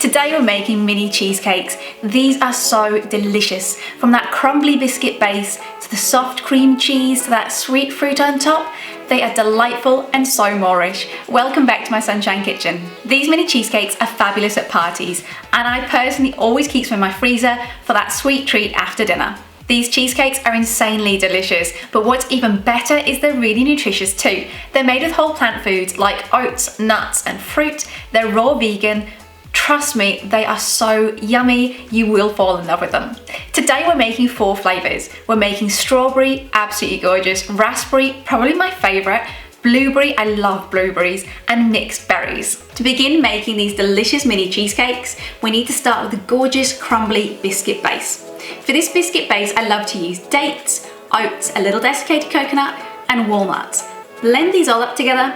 Today we're making mini cheesecakes. These are so delicious. From that crumbly biscuit base to the soft cream cheese to that sweet fruit on top, they are delightful and so Moorish. Welcome back to my Sunshine Kitchen. These mini cheesecakes are fabulous at parties, and I personally always keep some in my freezer for that sweet treat after dinner. These cheesecakes are insanely delicious, but what's even better is they're really nutritious too. They're made with whole plant foods like oats, nuts and fruit. They're raw vegan. Trust me, they are so yummy, you will fall in love with them. Today we're making 4 flavors. We're making strawberry, absolutely gorgeous, raspberry, probably my favorite, blueberry, I love blueberries, and mixed berries. To begin making these delicious mini cheesecakes, we need to start with a gorgeous crumbly biscuit base. For this biscuit base, I love to use dates, oats, a little desiccated coconut, and walnuts. Blend these all up together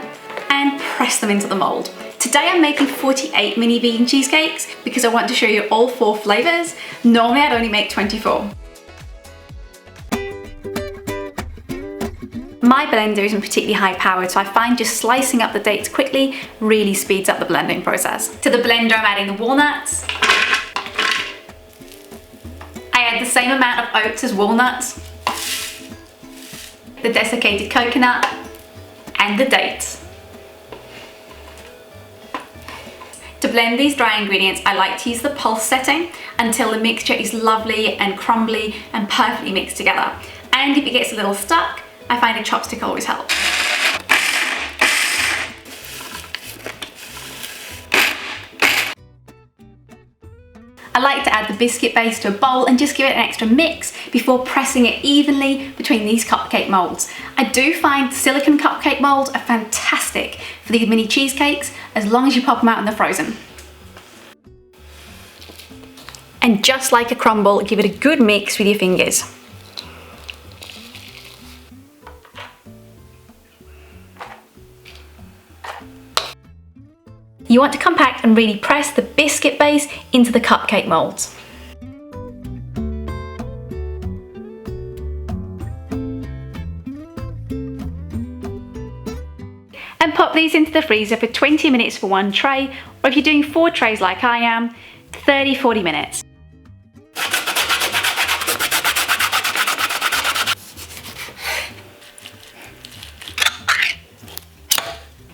and press them into the mold. Today I'm making 48 mini vegan cheesecakes because I want to show you all 4 flavors. Normally I'd only make 24. My blender isn't particularly high powered, so I find just slicing up the dates quickly really speeds up the blending process. To the blender I'm adding the walnuts. I add the same amount of oats as walnuts, the desiccated coconut, and the dates. To blend these dry ingredients, I like to use the pulse setting until the mixture is lovely and crumbly and perfectly mixed together. And if it gets a little stuck, I find a chopstick always helps. I like to add the biscuit base to a bowl and just give it an extra mix before pressing it evenly between these cupcake molds. I do find silicone cupcake molds are fantastic for these mini cheesecakes as long as you pop them out in the frozen. And just like a crumble, give it a good mix with your fingers. You want to compact and really press the biscuit base into the cupcake molds. And pop these into the freezer for 20 minutes for 1 tray, or if you're doing 4 trays like I am, 30-40 minutes.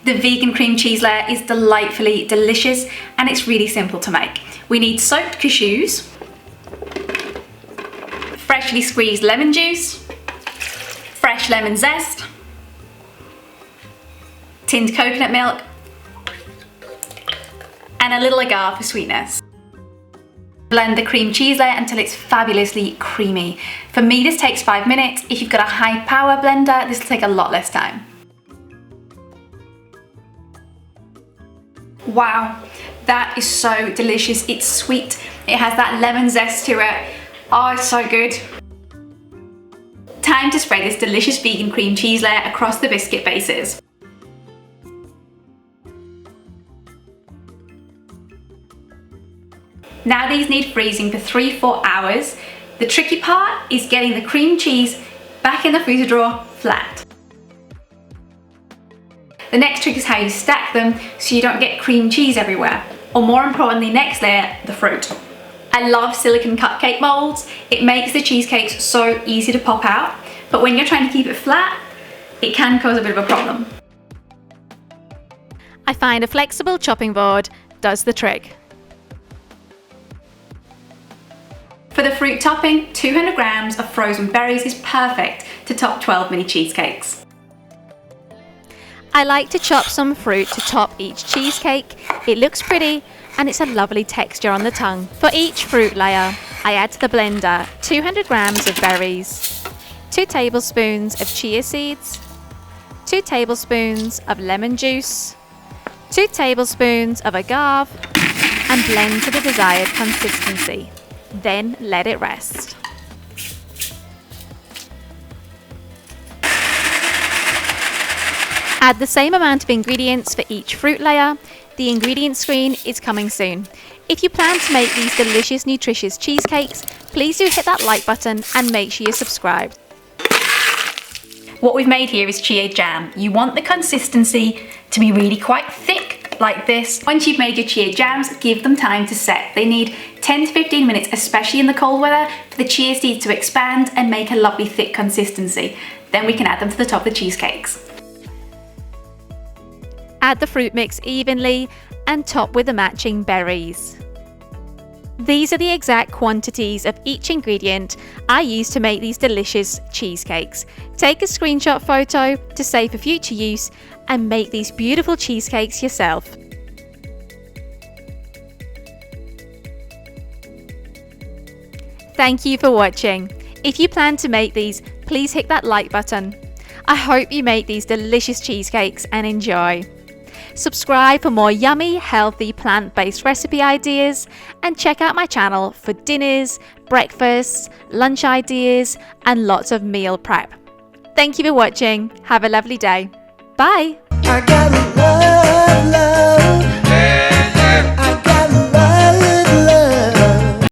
The vegan cream cheese layer is delightfully delicious and it's really simple to make. We need soaked cashews, freshly squeezed lemon juice, fresh lemon zest, tinned coconut milk, and a little agar for sweetness. Blend the cream cheese layer until it's fabulously creamy. For me, this takes 5 minutes. If you've got a high power blender, this will take a lot less time. Wow, that is so delicious. It's sweet. It has that lemon zest to it. Oh, it's so good. Time to spread this delicious vegan cream cheese layer across the biscuit bases. Now these need freezing for 3-4 hours. The tricky part is getting the cream cheese back in the freezer drawer flat. The next trick is how you stack them so you don't get cream cheese everywhere. Or more importantly, next layer, the fruit. I love silicone cupcake molds. It makes the cheesecakes so easy to pop out, but when you're trying to keep it flat, it can cause a bit of a problem. I find a flexible chopping board does the trick. For the fruit topping, 200 grams of frozen berries is perfect to top 12 mini cheesecakes. I like to chop some fruit to top each cheesecake. It looks pretty and it's a lovely texture on the tongue. For each fruit layer, I add to the blender 200 grams of berries, 2 tablespoons of chia seeds, 2 tablespoons of lemon juice, 2 tablespoons of agave, and blend to the desired consistency. Then let it rest. Add the same amount of ingredients for each fruit layer. The ingredient screen is coming soon. If you plan to make these delicious, nutritious cheesecakes, please do hit that like button and make sure you're subscribed. What we've made here is chia jam. You want the consistency to be really quite thick like this. Once you've made your chia jams, give them time to set. They need 10 to 15 minutes, especially in the cold weather, for the chia seeds to expand and make a lovely thick consistency. Then we can add them to the top of the cheesecakes. Add the fruit mix evenly and top with the matching berries. These are the exact quantities of each ingredient I use to make these delicious cheesecakes. Take a screenshot photo to save for future use and make these beautiful cheesecakes yourself. Thank you for watching. If you plan to make these, please hit that like button. I hope you make these delicious cheesecakes and enjoy. Subscribe for more yummy, healthy, plant-based recipe ideas, and check out my channel for dinners, breakfasts, lunch ideas, and lots of meal prep. Thank you for watching. Have a lovely day. Bye. I gotta love, love.